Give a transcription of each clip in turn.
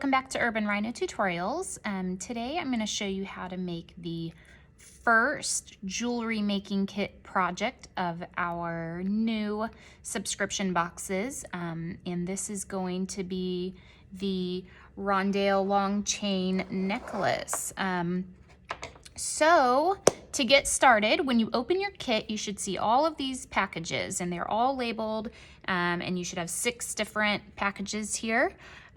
welcome back to Urban Rhino Tutorials. Today I'm going to show you how to make the first jewelry making kit project of our new subscription boxes. And this is going to be the Rondelle long chain necklace. So to get started, when you open your kit, you should see all of these packages and they're all labeled, and you should have 6 different packages here.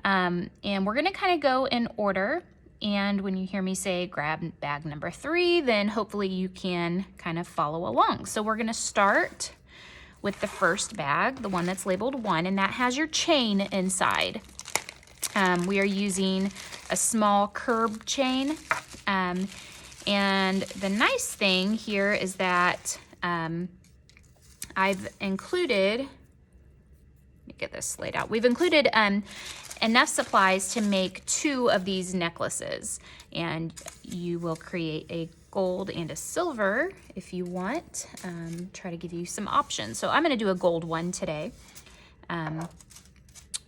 And we're gonna kind of go in order. And when you hear me say grab bag number 3, then hopefully you can kind of follow along. So we're gonna start with the first bag, the one that's labeled 1, and that has your chain inside. We are using a small curb chain. And the nice thing here is that I've included, let me get this laid out. We've included enough supplies to make 2 of these necklaces, and you will create a gold and a silver if you want. Try to give you some options. So I'm gonna do a gold one today.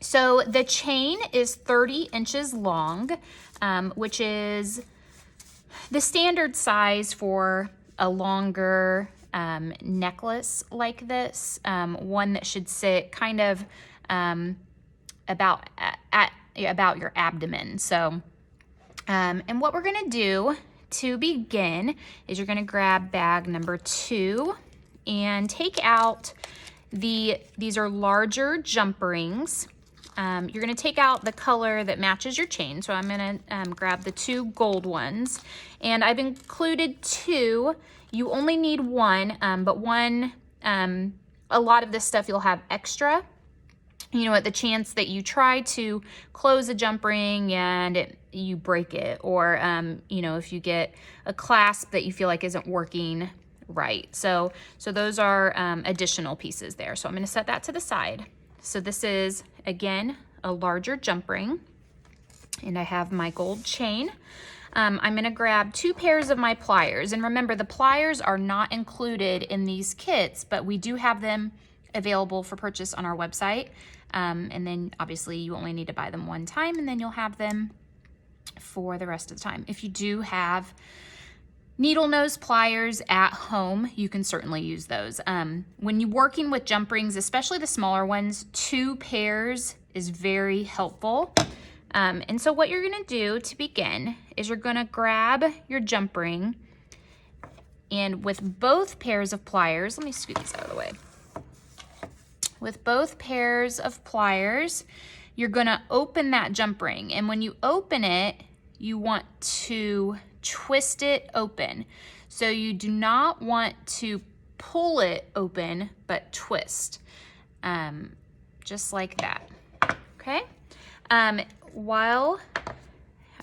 So the chain is 30 inches long, which is the standard size for a longer necklace like this, one that should sit kind of about your abdomen. So, and what we're gonna do to begin is you're gonna grab bag number 2 and take out these are larger jump rings. You're gonna take out the color that matches your chain. So I'm gonna grab the 2 gold ones, and I've included 2. You only need 1, but one, a lot of this stuff you'll have extra. You know, at the chance that you try to close a jump ring and you break it, or you know, if you get a clasp that you feel like isn't working right. So those are additional pieces there. So I'm gonna set that to the side. So this is, again, a larger jump ring, and I have my gold chain. I'm gonna grab 2 pairs of my pliers, and remember the pliers are not included in these kits, but we do have them available for purchase on our website. And then obviously you only need to buy them one time, and then you'll have them for the rest of the time. If you do have needle nose pliers at home, you can certainly use those. When you're working with jump rings, especially the smaller ones, 2 pairs is very helpful. And so what you're gonna do to begin is you're gonna grab your jump ring, and with both pairs of pliers, let me scoot these out of the way. With both pairs of pliers, you're gonna open that jump ring. And when you open it, you want to twist it open. So you do not want to pull it open, but twist, just like that, okay? While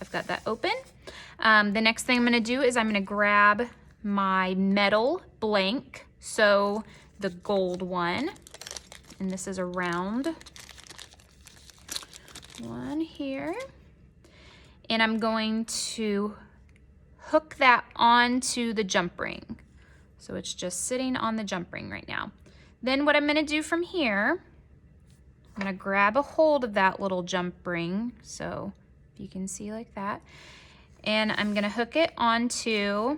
I've got that open, the next thing I'm gonna do is I'm gonna grab my metal blank, so the gold one, and this is a round one here, and I'm going to hook that onto the jump ring. So it's just sitting on the jump ring right now. Then what I'm gonna do from here, I'm gonna grab a hold of that little jump ring, so if you can see like that, and I'm gonna hook it onto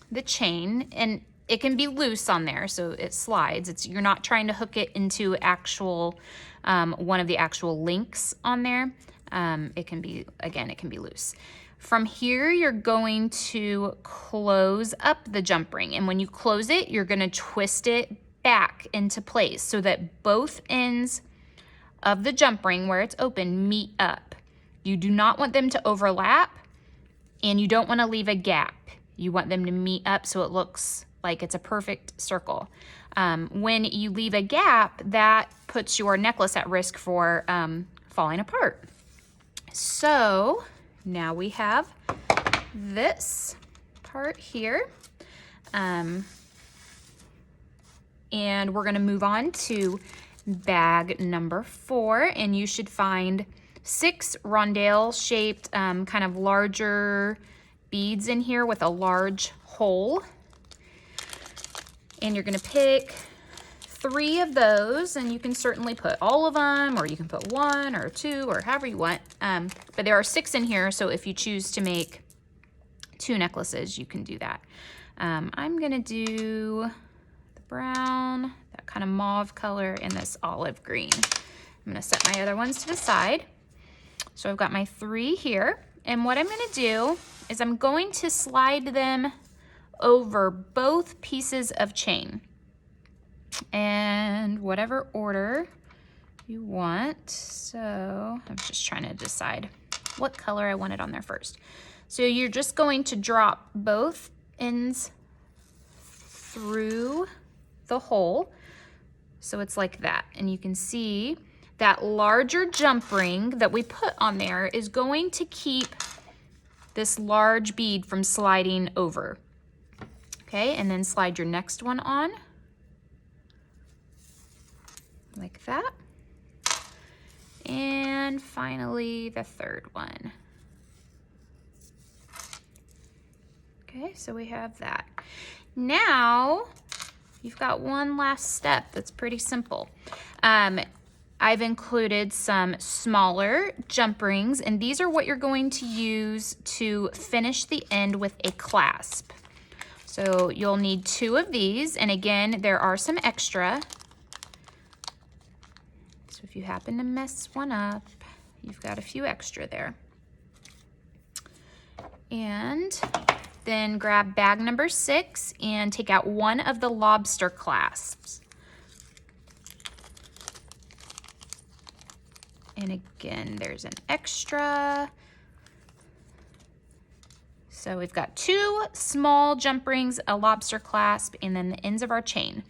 the chain, and it can be loose on there, so it slides. You're not trying to hook it into actual, one of the actual links on there. It can be, again, it can be loose. From here, you're going to close up the jump ring, and when you close it, you're gonna twist it back into place so that both ends of the jump ring where it's open meet up. You do not want them to overlap, and you don't want to leave a gap. You want them to meet up so it looks like it's a perfect circle. When you leave a gap, that puts your necklace at risk for falling apart. So now we have this part here. And we're gonna move on to bag number 4, and you should find 6 rondelle shaped kind of larger beads in here with a large hole. And you're gonna pick 3 of those, and you can certainly put all of them, or you can put 1 or 2 or however you want. But there are 6 in here, so if you choose to make 2 necklaces, you can do that. I'm gonna do the brown, that kind of mauve color, and this olive green. I'm gonna set my other ones to the side. So I've got my 3 here, and what I'm gonna do is I'm going to slide them over both pieces of chain, and whatever order you want. So I'm just trying to decide what color I wanted on there first. So you're just going to drop both ends through the hole. So it's like that. And you can see that larger jump ring that we put on there is going to keep this large bead from sliding over. Okay, and then slide your next one on like that. And finally the third one. Okay, so we have that. Now you've got one last step that's pretty simple. I've included some smaller jump rings, and these are what you're going to use to finish the end with a clasp. So you'll need 2 of these, and again, there are some extra. So if you happen to mess one up, you've got a few extra there. And then grab bag number 6 and take out one of the lobster clasps. And again, there's an extra. So we've got 2 small jump rings, a lobster clasp, and then the ends of our chain.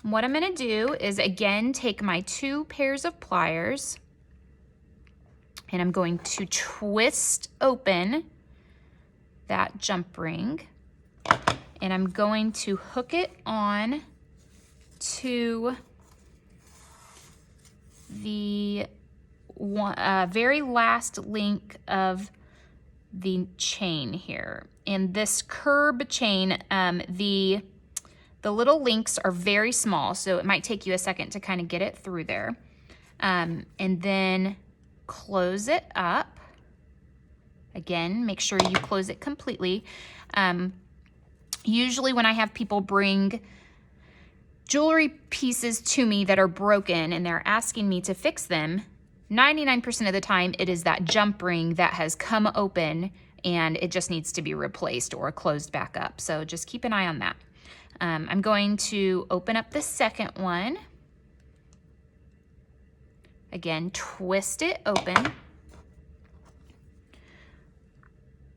What I'm gonna do is again take my 2 pairs of pliers, and I'm going to twist open that jump ring, and I'm going to hook it on to the very last link of the chain here. And this curb chain, the little links are very small, so it might take you a second to kind of get it through there. And then close it up. Again, make sure you close it completely. Usually when I have people bring jewelry pieces to me that are broken and they're asking me to fix them, 99% of the time it is that jump ring that has come open and it just needs to be replaced or closed back up. So just keep an eye on that. I'm going to open up the second one. Again, twist it open.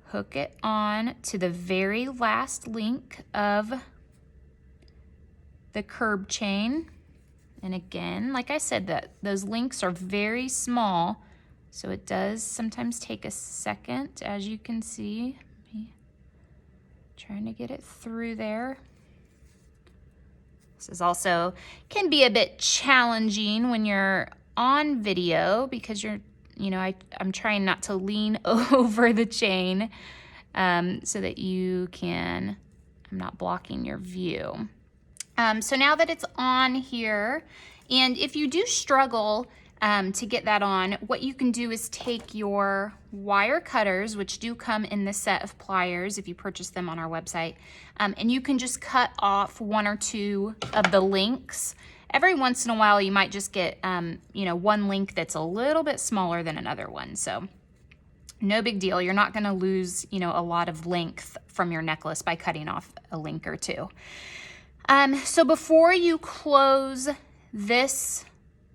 Hook it on to the very last link of the curb chain. And again, like I said, those links are very small, so it does sometimes take a second, as you can see. Me trying to get it through there. This is also can be a bit challenging when you're on video because I'm trying not to lean over the chain so that I'm not blocking your view. So now that it's on here, and if you do struggle to get that on, what you can do is take your wire cutters, which do come in the set of pliers if you purchase them on our website, and you can just cut off 1 or 2 of the links. Every once in a while, you might just get, one link that's a little bit smaller than another one. So no big deal. You're not going to lose, a lot of length from your necklace by cutting off a link or 2. So before you close this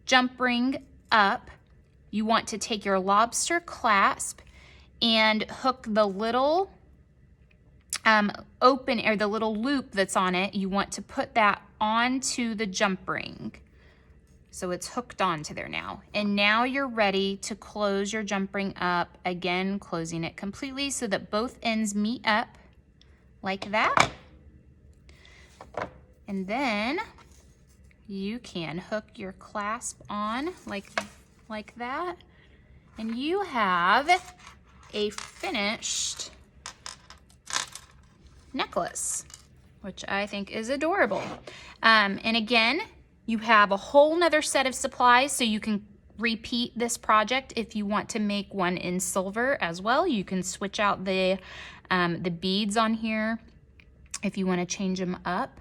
jump ring up, you want to take your lobster clasp and hook the little the little loop that's on it. You want to put that onto the jump ring. So it's hooked onto there now. And now you're ready to close your jump ring up, again, closing it completely so that both ends meet up like that. And then you can hook your clasp on like that. And you have a finished necklace, which I think is adorable. And again, You have a whole nother set of supplies, so you can repeat this project if you want to make one in silver as well. You can switch out the beads on here if you want to change them up.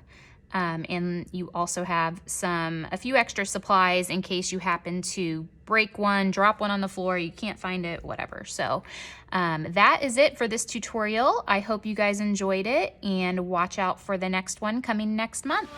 And you also have a few extra supplies in case you happen to break one, drop one on the floor, you can't find it, whatever. So that is it for this tutorial. I hope you guys enjoyed it, and watch out for the next one coming next month.